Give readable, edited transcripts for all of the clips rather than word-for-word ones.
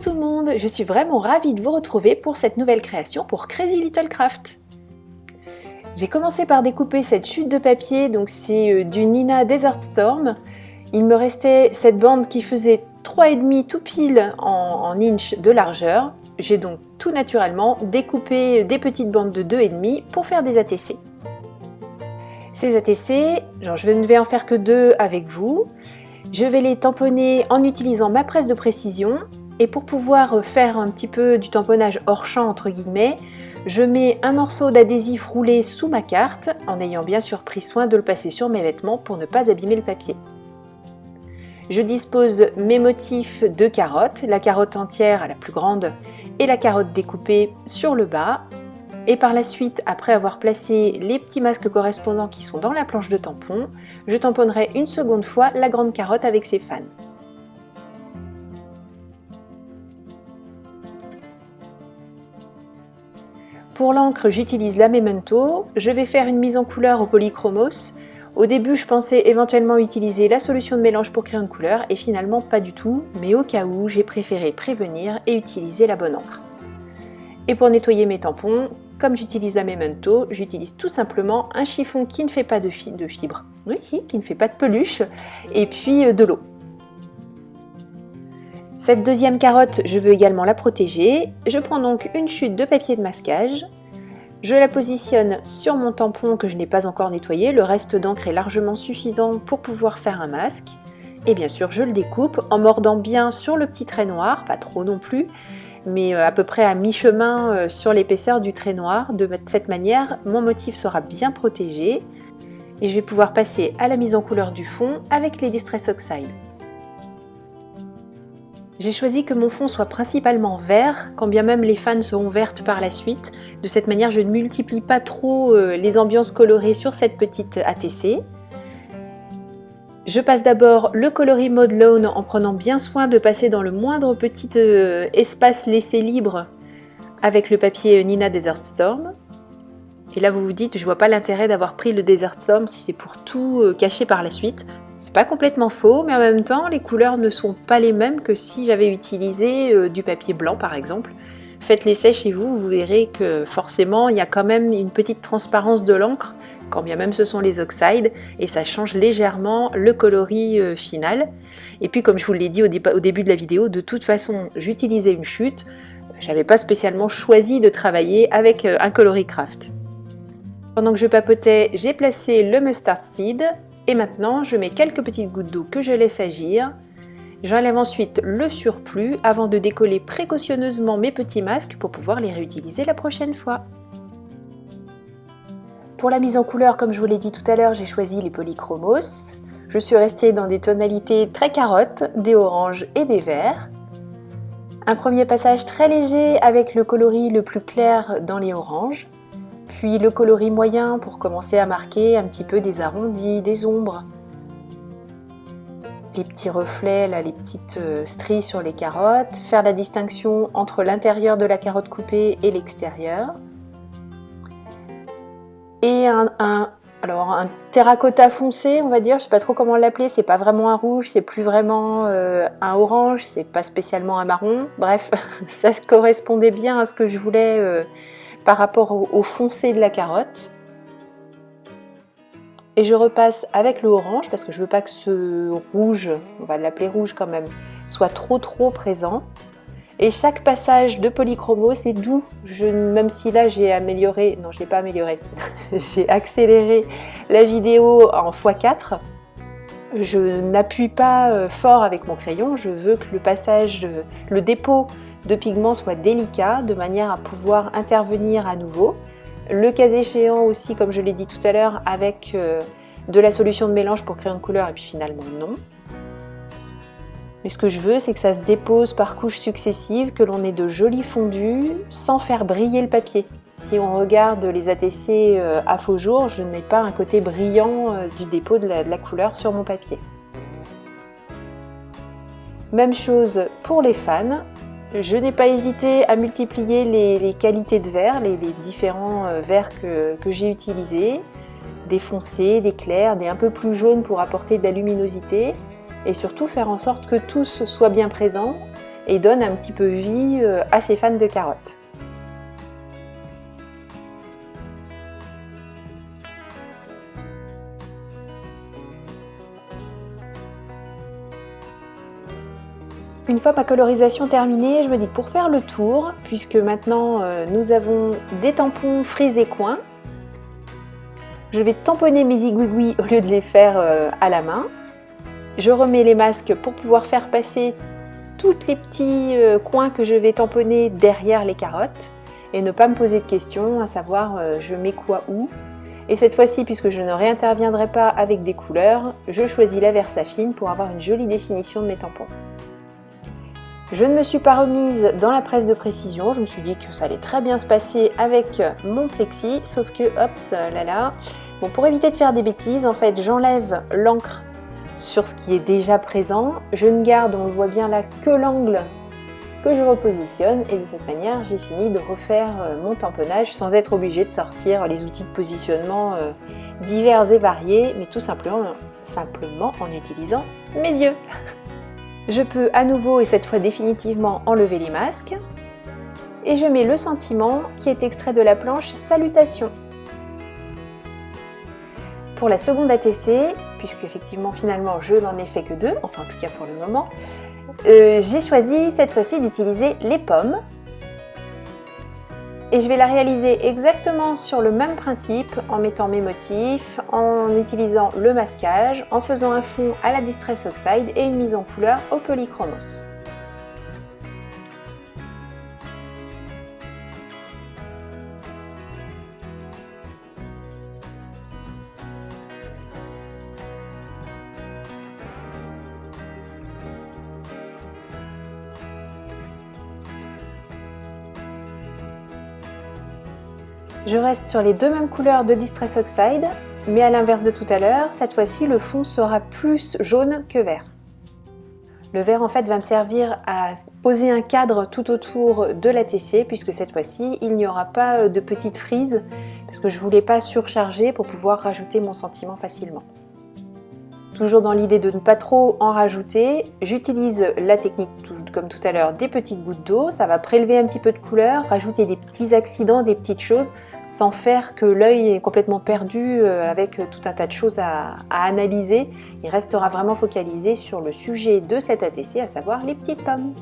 tout le monde, je suis vraiment ravie de vous retrouver pour cette nouvelle création pour Crazy Little Craft. J'ai commencé par découper cette chute de papier, donc c'est du Nina Desert Storm. Il me restait cette bande qui faisait 3,5 tout pile en inch de largeur. J'ai donc tout naturellement découpé des petites bandes de 2,5 pour faire des ATC. Ces ATC, je ne vais en faire que 2 avec vous. Je vais les tamponner en utilisant ma presse de précision. Et pour pouvoir faire un petit peu du tamponnage hors champ entre guillemets, je mets un morceau d'adhésif roulé sous ma carte, en ayant bien sûr pris soin de le passer sur mes vêtements pour ne pas abîmer le papier. Je dispose mes motifs de carottes, la carotte entière, la plus grande, et la carotte découpée sur le bas. Et par la suite, après avoir placé les petits masques correspondants qui sont dans la planche de tampon, je tamponnerai une seconde fois la grande carotte avec ses fans. Pour l'encre, j'utilise la Memento. Je vais faire une mise en couleur au polychromos. Au début, je pensais éventuellement utiliser la solution de mélange pour créer une couleur et finalement pas du tout, mais au cas où, j'ai préféré prévenir et utiliser la bonne encre. Et pour nettoyer mes tampons, comme j'utilise la Memento, j'utilise tout simplement un chiffon qui ne fait pas de fibre, oui, qui ne fait pas de peluche, et puis de l'eau. Cette deuxième carotte, je veux également la protéger. Je prends donc une chute de papier de masquage. Je la positionne sur mon tampon que je n'ai pas encore nettoyé. Le reste d'encre est largement suffisant pour pouvoir faire un masque. Et bien sûr, je le découpe en mordant bien sur le petit trait noir, pas trop non plus, mais à peu près à mi-chemin sur l'épaisseur du trait noir. De cette manière, mon motif sera bien protégé. Et je vais pouvoir passer à la mise en couleur du fond avec les Distress Oxide. J'ai choisi que mon fond soit principalement vert, quand bien même les fans seront vertes par la suite. De cette manière, je ne multiplie pas trop les ambiances colorées sur cette petite ATC. Je passe d'abord le coloris Maude Lawn en prenant bien soin de passer dans le moindre petit espace laissé libre avec le papier Nina Desert Storm. Et là vous vous dites, je vois pas l'intérêt d'avoir pris le Desert Storm si c'est pour tout cacher par la suite. C'est pas complètement faux, mais en même temps, les couleurs ne sont pas les mêmes que si j'avais utilisé du papier blanc par exemple. Faites l'essai chez vous, vous verrez que forcément il y a quand même une petite transparence de l'encre, quand bien même ce sont les oxydes, et ça change légèrement le coloris final. Et puis comme je vous l'ai dit au début de la vidéo, de toute façon j'utilisais une chute, j'avais pas spécialement choisi de travailler avec un coloris craft. Pendant que je papotais, j'ai placé le mustard seed. Et maintenant, je mets quelques petites gouttes d'eau que je laisse agir. J'enlève ensuite le surplus avant de décoller précautionneusement mes petits masques pour pouvoir les réutiliser la prochaine fois. Pour la mise en couleur, comme je vous l'ai dit tout à l'heure, j'ai choisi les polychromos. Je suis restée dans des tonalités très carottes, des oranges et des verts. Un premier passage très léger avec le coloris le plus clair dans les oranges. Puis le coloris moyen pour commencer à marquer un petit peu des arrondis, des ombres. Les petits reflets, là, les petites stries sur les carottes. Faire la distinction entre l'intérieur de la carotte coupée et l'extérieur. Et un terracotta foncé, on va dire, je sais pas trop comment l'appeler, c'est pas vraiment un rouge, c'est plus vraiment un orange, c'est pas spécialement un marron. Bref, ça correspondait bien à ce que je voulais par rapport au foncé de la carotte. Et je repasse avec le orange parce que je veux pas que ce rouge, on va l'appeler rouge quand même, soit trop présent. Et chaque passage de polychromo c'est doux, même si là j'ai amélioré, non je l'ai pas amélioré, j'ai accéléré la vidéo en x4. Je n'appuie pas fort avec mon crayon, je veux que le dépôt de pigments soit délicat, de manière à pouvoir intervenir à nouveau. Le cas échéant aussi, comme je l'ai dit tout à l'heure, avec de la solution de mélange pour créer une couleur, et puis finalement non. Mais ce que je veux, c'est que ça se dépose par couches successives, que l'on ait de jolis fondus, sans faire briller le papier. Si on regarde les ATC à faux jour, je n'ai pas un côté brillant du dépôt de la couleur sur mon papier. Même chose pour les fans. Je n'ai pas hésité à multiplier les qualités de verre, les différents verres que j'ai utilisés, des foncés, des clairs, des un peu plus jaunes pour apporter de la luminosité et surtout faire en sorte que tous soient bien présents et donne un petit peu vie à ces fans de carottes. Une fois ma colorisation terminée, je me dis que pour faire le tour, puisque maintenant nous avons des tampons frise et coin, je vais tamponner mes igouigouis au lieu de les faire à la main. Je remets les masques pour pouvoir faire passer tous les petits coins que je vais tamponner derrière les carottes et ne pas me poser de questions, à savoir je mets quoi où. Et cette fois-ci, puisque je ne réinterviendrai pas avec des couleurs, je choisis la Versafine pour avoir une jolie définition de mes tampons. Je ne me suis pas remise dans la presse de précision, je me suis dit que ça allait très bien se passer avec mon plexi, sauf que, hops, là. Bon, pour éviter de faire des bêtises, en fait, j'enlève l'encre sur ce qui est déjà présent, je ne garde, on le voit bien là, que l'angle que je repositionne, et de cette manière, j'ai fini de refaire mon tamponnage sans être obligée de sortir les outils de positionnement divers et variés, mais tout simplement en utilisant mes yeux. Je peux à nouveau et cette fois définitivement enlever les masques et je mets le sentiment qui est extrait de la planche Salutations. Pour la seconde ATC, puisque effectivement finalement je n'en ai fait que 2, enfin en tout cas pour le moment, j'ai choisi cette fois-ci d'utiliser les pommes. Et je vais la réaliser exactement sur le même principe, en mettant mes motifs, en utilisant le masquage, en faisant un fond à la Distress Oxide et une mise en couleur au Polychromos. Je reste sur les deux mêmes couleurs de Distress Oxide, mais à l'inverse de tout à l'heure, cette fois-ci le fond sera plus jaune que vert. Le vert en fait va me servir à poser un cadre tout autour de l'ATC, puisque cette fois-ci il n'y aura pas de petites frises, parce que je ne voulais pas surcharger pour pouvoir rajouter mon sentiment facilement. Toujours dans l'idée de ne pas trop en rajouter, j'utilise la technique comme tout à l'heure des petites gouttes d'eau, ça va prélever un petit peu de couleur, rajouter des petits accidents, des petites choses, sans faire que l'œil est complètement perdu avec tout un tas de choses à analyser. Il restera vraiment focalisé sur le sujet de cette ATC, à savoir les petites pommes.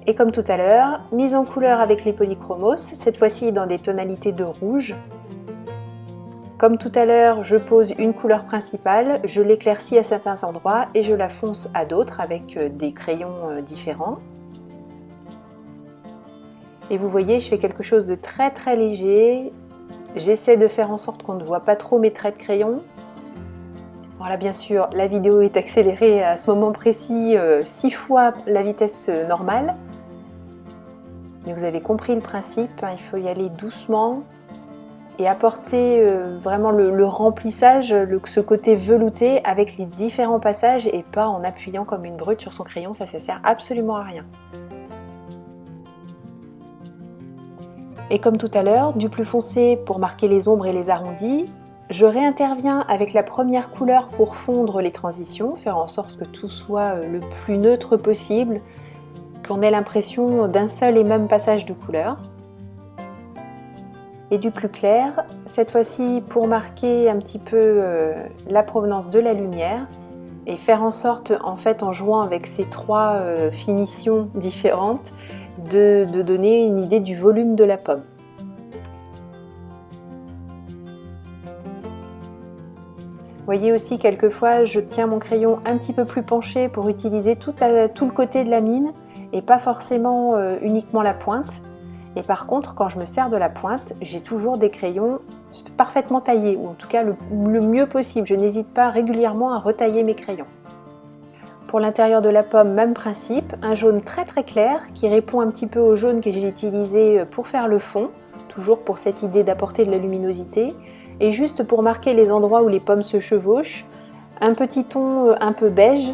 Et comme tout à l'heure, mise en couleur avec les Polychromos, cette fois-ci dans des tonalités de rouge. Comme tout à l'heure, je pose une couleur principale, je l'éclaircis à certains endroits et je la fonce à d'autres avec des crayons différents. Et vous voyez, je fais quelque chose de très très léger. J'essaie de faire en sorte qu'on ne voit pas trop mes traits de crayon. Voilà, bien sûr, la vidéo est accélérée à ce moment précis 6 fois la vitesse normale. Mais vous avez compris le principe, hein, il faut y aller doucement et apporter vraiment le remplissage, ce côté velouté avec les différents passages et pas en appuyant comme une brute sur son crayon, ça sert absolument à rien. Et comme tout à l'heure, du plus foncé pour marquer les ombres et les arrondis, je réinterviens avec la première couleur pour fondre les transitions, faire en sorte que tout soit le plus neutre possible, qu'on ait l'impression d'un seul et même passage de couleur. Et du plus clair, cette fois-ci pour marquer un petit peu la provenance de la lumière et faire en sorte, en fait, en jouant avec ces trois finitions différentes, de donner une idée du volume de la pomme. Vous voyez aussi, quelquefois, je tiens mon crayon un petit peu plus penché pour utiliser tout le côté de la mine et pas forcément uniquement la pointe. Et par contre, quand je me sers de la pointe, j'ai toujours des crayons parfaitement taillés, ou en tout cas le mieux possible. Je n'hésite pas régulièrement à retailler mes crayons. Pour l'intérieur de la pomme, même principe, un jaune très très clair qui répond un petit peu au jaune que j'ai utilisé pour faire le fond, toujours pour cette idée d'apporter de la luminosité. Et juste pour marquer les endroits où les pommes se chevauchent, un petit ton un peu beige,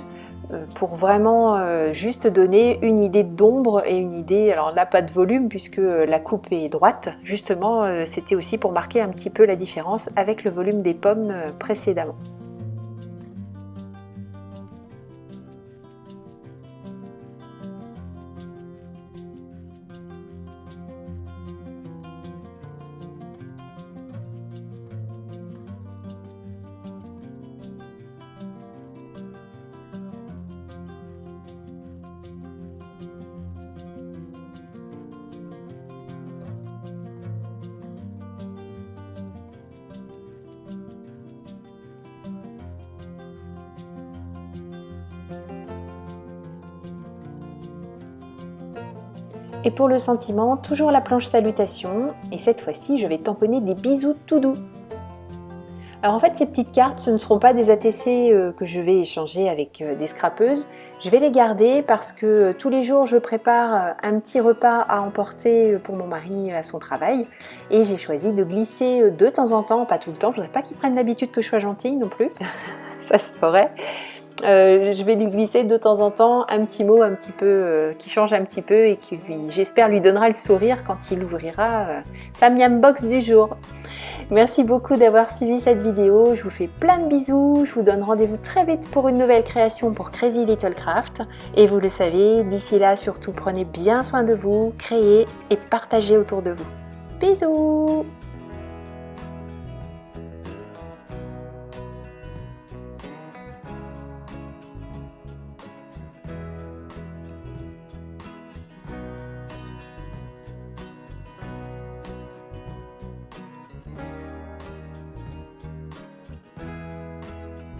pour vraiment juste donner une idée d'ombre et une idée, alors là pas de volume puisque la coupe est droite, justement c'était aussi pour marquer un petit peu la différence avec le volume des pommes précédemment. Et pour le sentiment, toujours la planche salutation, et cette fois-ci je vais tamponner des bisous tout doux. Alors en fait ces petites cartes, ce ne seront pas des ATC que je vais échanger avec des scrapeuses, je vais les garder parce que tous les jours je prépare un petit repas à emporter pour mon mari à son travail, et j'ai choisi de glisser de temps en temps, pas tout le temps, je ne voudrais pas qu'il prenne l'habitude que je sois gentille non plus, ça se saurait. Je vais lui glisser de temps en temps un petit mot un petit peu qui change un petit peu et qui j'espère lui donnera le sourire quand il ouvrira sa miam box du jour. Merci beaucoup d'avoir suivi cette vidéo, je vous fais plein de bisous, je vous donne rendez-vous très vite pour une nouvelle création pour Crazy Little Craft. Et vous le savez, d'ici là surtout prenez bien soin de vous, créez et partagez autour de vous. Bisous!